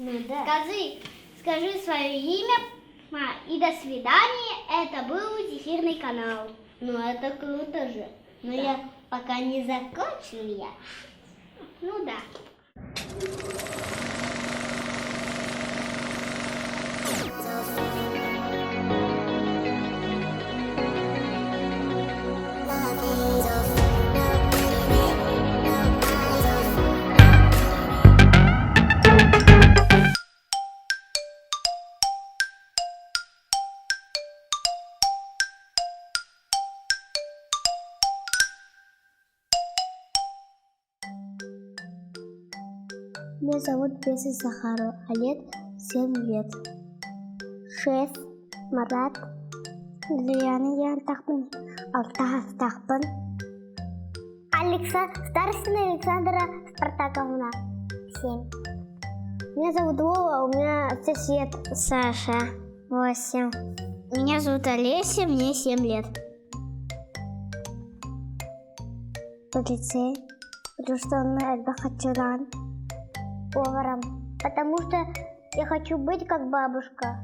Ну да. Скажи свое имя и до свидания. Это был Зефирный канал. Ну это круто же. Но Да. я пока не закончил я. Ну да. Меня зовут Беса Захарова, а лет 7 лет. 6. Марат. Лилияна Янтахпан. Алтахтахпан. Старостина Александра Спартаковна. 7. Меня зовут Вова, у меня сосед Саша. 8. Меня зовут Олеся, мне 7 лет. В лицее, потому что он Альбахачуран. Поваром, потому что я хочу быть как бабушка.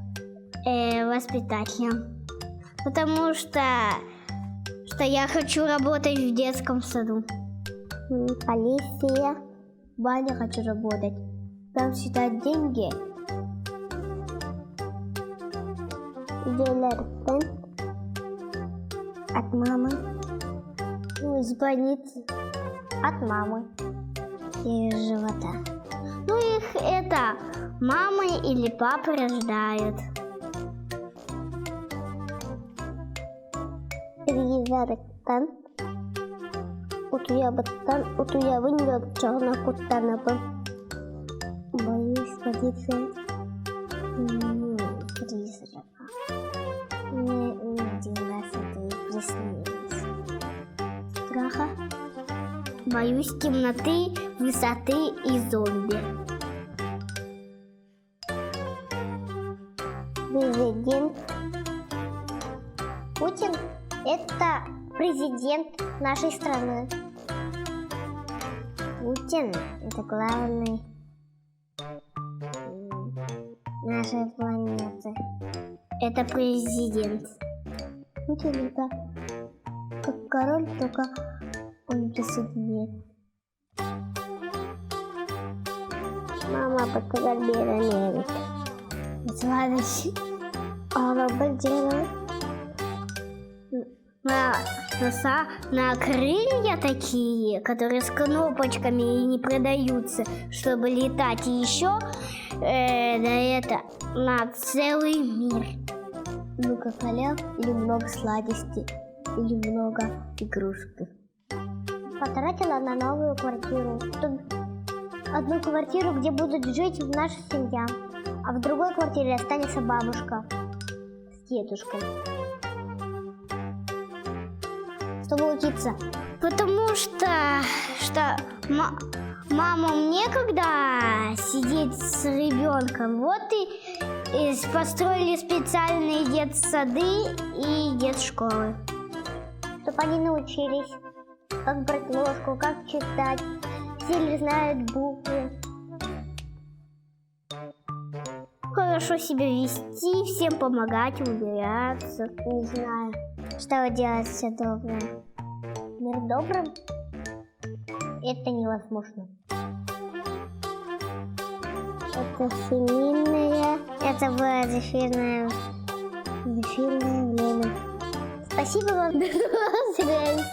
Воспитателем. Потому что я хочу работать в детском саду. Полиция. В бане хочу работать. Там считать деньги. От мамы. Звонить от мамы. И живота. Ну их это мама или папа рождают. Перевертан. Утуябын чағына құттанапын. Боюсь водиться призрака. Мне один раз это и приснилось. Страха. Боюсь темноты, высоты и зомби. Президент. Путин – это президент нашей страны. Путин – это главный нашей планеты. Это президент. Путин – это как король, только он президент. Мама потеряла. Следующий. На крылья такие, которые с кнопочками и не продаются, чтобы летать. И еще на целый мир. Много халявы или много сладостей, или много игрушек. Потратила на новую квартиру. Одну квартиру, где будет жить наша семья, а в другой квартире останется бабушка с дедушкой. Чтобы учиться. Потому что мамам некогда сидеть с ребенком. Вот и построили специальные детсады и детшколы. Чтобы они научились, как брать ложку, как читать. Все знают буквы. Хорошо себя вести, всем помогать, убираться. Не знаю, что делать все доброе. Мир добрым? Это невозможно. Это семейное. Это было зефирное время. Спасибо вам. До свидания.